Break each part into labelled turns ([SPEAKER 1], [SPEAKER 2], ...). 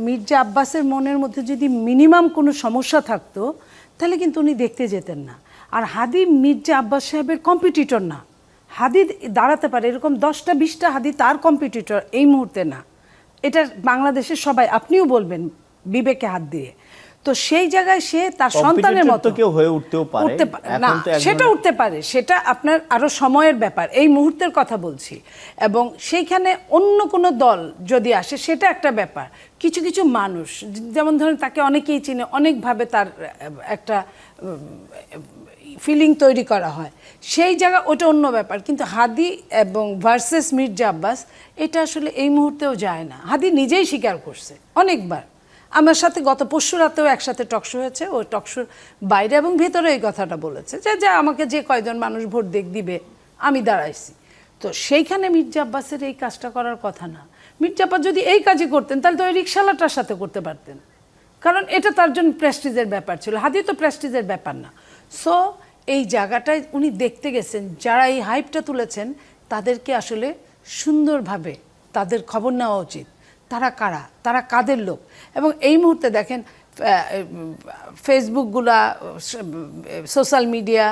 [SPEAKER 1] মির্জা আব্বাসের মনের মধ্যে যদি মিনিমাম কোনো সমস্যা থাকতো তাহলে কিন্তু উনি দেখতে যেতেন না। আর হাদি মির্জা আব্বাস সাহেবের কম্পিটিটর না। হাদি দাঁড়াতে পারে এরকম 10টা 20টা হাদি তার কম্পিটিটর এই মুহূর্তে না। এটা বাংলাদেশের সবাই, আপনিও বলবেন বিবেকে হাত দিয়ে। তো সেই জায়গায় সে তার সন্তানের মতো
[SPEAKER 2] কেউ হয়ে উঠতেও পারে
[SPEAKER 1] না, সেটা উঠতে পারে, সেটা আপনার আরো সময়ের ব্যাপার, এই মুহূর্তের কথা বলছি। এবং সেইখানে অন্য কোনো দল যদি আসে সেটা একটা ব্যাপার। কিছু কিছু মানুষ যেমন ধরেন তাকে অনেকেই চিনে, অনেকভাবে তার একটা ফিলিং তৈরি করা হয়, সেই জায়গা ওটা অন্য ব্যাপার। কিন্তু হাদি এবং ভার্সেস মির্জা আব্বাস এটা আসলে এই মুহূর্তেও যায় না। হাদি নিজেই স্বীকার করছে অনেকবার। আমার সাথে গত পরশু রাতেও একসাথে টকশো হয়েছে, ওই টকশোর বাইরে এবং ভেতরে এই কথাটা বলেছে যে আমাকে যে কয়জন মানুষ ভোট দিবে আমি দাঁড়াইছি। তো সেইখানে মির্জা আব্বাসের এই কাজটা করার কথা না। মির্জা আব্বাস যদি এই কাজই করতেন তাহলে তো ওই রিক্সাওয়ালাটার সাথে করতে পারতেন, কারণ এটা তার জন্য প্রেস্টিজের ব্যাপার ছিল। হাদি তো প্রেস্টিজের ব্যাপার না। সো এই জায়গাটায় উনি দেখতে গেছেন যারা এই হাইপটা তুলেছেন তাদেরকে আসলে সুন্দরভাবে তাদের খবর নেওয়া উচিত, তারা কারা, তারা কাদের লোক। এবং এই মুহূর্তে দেখেন ফেসবুকগুলা, সোশ্যাল মিডিয়া,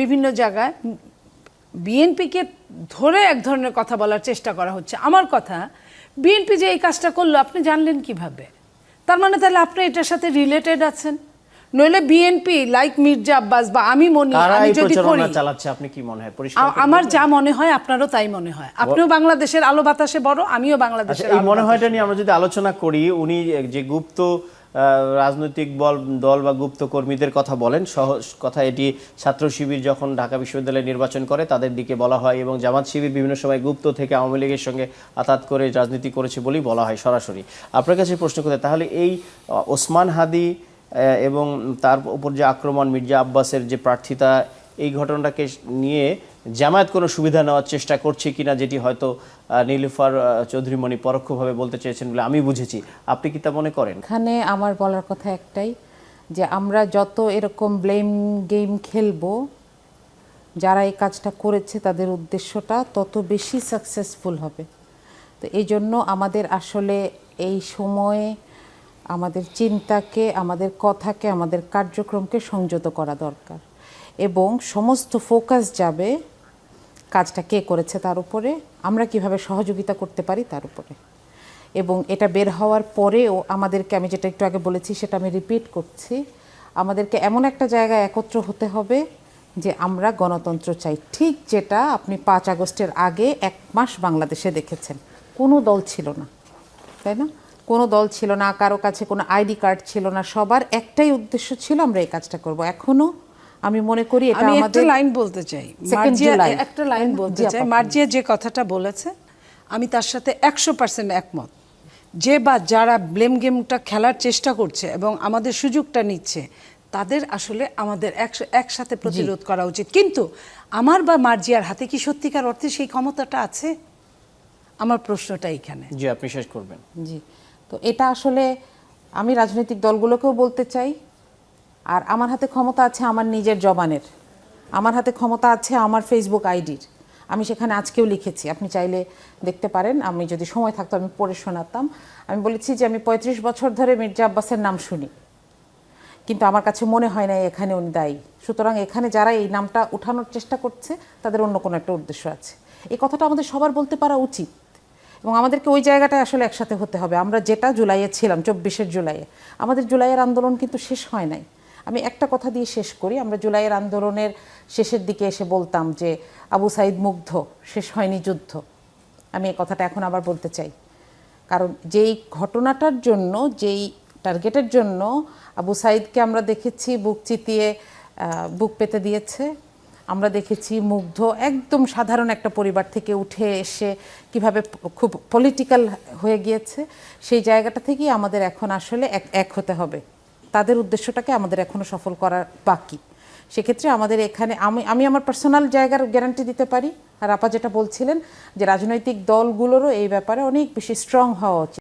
[SPEAKER 1] বিভিন্ন জায়গায় বিএনপিকে ধরে এক ধরনের কথা বলার চেষ্টা করা হচ্ছে। আমার কথা, বিএনপি যে এই কাজটা করলো আপনি জানলেন কিভাবে? তার মানে তাহলে আপনি এটার সাথে রিলেটেড আছেন। নইলে বিএনপি লাইক মির্জা আব্বাস বা আমি মনি, আমি যদি করি,
[SPEAKER 2] চালাচ্ছে, আপনি কি মনে হয়?
[SPEAKER 1] আমার যা মনে হয় আপনারও তাই মনে হয়। আপনিও বাংলাদেশের আলো বাতাসে বড়, আমিও বাংলাদেশের।
[SPEAKER 2] এই মনে হয়টা নিয়ে আমরা যদি আলোচনা করি, উনি যে গুপ্ত রাজনৈতিক দল বা গুপ্ত কর্মীদের কথা বলেন, সহজ কথা এটি ছাত্র শিবির যখন ঢাকা বিশ্ববিদ্যালয়ে নির্বাচন করে তাদের দিকে বলা হয়, এবং জামাত শিবির বিভিন্ন সময় গুপ্ত থেকে আওয়ামী লীগের সঙ্গে আতাত করে রাজনীতি করেছে বলেই বলা হয় সরাসরি। আপনার কাছে প্রশ্ন করতে, তাহলে এই ওসমান হাদি এবং তার উপর যে আক্রমণ, মির্জা আব্বাসের যে প্রার্থিতা, এই ঘটনাটাকে নিয়ে জামায়াত কোনো সুবিধা নেওয়ার চেষ্টা করছে কিনা, যেটি হয়তো নীলুফার চৌধুরী মনি পরোক্ষভাবে বলতে চেয়েছেন বলে আমি বুঝেছি। আপনি কি তা মনে করেন?
[SPEAKER 3] এখানে আমার বলার কথা একটাই, যে আমরা যত এরকম ব্লেম গেম খেলবো, যারা এই কাজটা করেছে তাদের উদ্দেশ্যটা তত বেশি সাকসেসফুল হবে। তো এই জন্য আমাদের আসলে এই সময়ে আমাদের চিন্তাকে, আমাদের কথাকে, আমাদের কার্যক্রমকে সংযত করা দরকার, এবং সমস্ত ফোকাস যাবে কাজটা কে করেছে তার উপরে, আমরা কিভাবে সহযোগিতা করতে পারি তার উপরে। এবং এটা বের হওয়ার পরেও আমাদেরকে, আমি যেটা একটু আগে বলেছি সেটা আমি রিপিট করছি, আমাদেরকে এমন একটা জায়গায় একত্র হতে হবে যে আমরা গণতন্ত্র চাই। ঠিক যেটা আপনি 5 আগস্টের আগে 1 মাস বাংলাদেশে দেখেছেন, কোনো দল ছিল না, তাই না? কোনো দল ছিল না, কারো কাছে কোনো আইডি কার্ড ছিল না, সবার একটাই উদ্দেশ্য ছিল আমরা এই কাজটা করব। এখনো আমি মনে করি এটা আমাদের
[SPEAKER 1] একটা লাইন বলতে চাই, একটা লাইন বলতে চাই। মার্জিয়া যে কথাটা বলেছে আমি তার সাথে 100% একমত। যে বা যারা ব্লেম গেমটা খেলার চেষ্টা করছে এবং আমাদের সুযোগটা নিচ্ছে, তাদের আসলে আমাদের একসাথে প্রতিরোধ করা উচিত। কিন্তু আমার বা মার্জিয়ার হাতে কি সত্যিকার অর্থে সেই ক্ষমতাটা আছে? আমার প্রশ্নটা এইখানে।
[SPEAKER 2] জি, আপনি শেষ করবেন।
[SPEAKER 3] জি, তো এটা আসলে আমি রাজনৈতিক দলগুলোকেও বলতে চাই, আর আমার হাতে ক্ষমতা আছে আমার নিজের জবানের, আমার হাতে ক্ষমতা আছে আমার ফেসবুক আইডির। আমি সেখানে আজকেও লিখেছি, আপনি চাইলে দেখতে পারেন, আমি যদি সময় থাকতো আমি পড়ে শোনাতাম। আমি বলেছি যে আমি 35 বছর ধরে মির্জা আব্বাসের নাম শুনি, কিন্তু আমার কাছে মনে হয় না এখানে উনি দায়ী। সুতরাং এখানে যারা এই নামটা উঠানোর চেষ্টা করছে তাদের অন্য কোনো একটা উদ্দেশ্য আছে। এই কথাটা আমাদের সবার বলতে পারা উচিত, এবং আমাদেরকে ওই জায়গাটায় আসলে একসাথে হতে হবে। আমরা যেটা জুলাইয়ে ছিলাম, 24 জুলাইয়ে, আমাদের জুলাইয়ের আন্দোলন কিন্তু শেষ হয় নাই। আমি একটা কথা দিয়ে শেষ করি, আমরা জুলাইয়ের আন্দোলনের শেষের দিকে এসে বলতাম যে আবু সাইদ মুগ্ধ, শেষ হয়নি যুদ্ধ। আমি এই কথাটা এখন আবার বলতে চাই, কারণ যেই ঘটনাটার জন্য, যেই টার্গেটের জন্য আবু সাইদকে আমরা দেখেছি বুক চিতিয়ে বুক পেতে দিয়েছে, আমরা দেখেছি মুগ্ধ একদম সাধারণ একটা পরিবার থেকে উঠে এসে কিভাবে খুব পলিটিক্যাল হয়ে গিয়েছে, সেই জায়গাটা থেকেই আমাদের এখন আসলে এক হতে হবে। তাদের উদ্দেশ্যটাকে আমাদের এখনো সফল করার বাকি। সেক্ষেত্রে আমাদের এখানে আমি আমার পার্সোনাল জায়গার গ্যারান্টি দিতে পারি। আর আপা যেটা বলছিলেন যে রাজনৈতিক দলগুলোরও এই ব্যাপারে অনেক বেশি স্ট্রং হওয়া উচিত।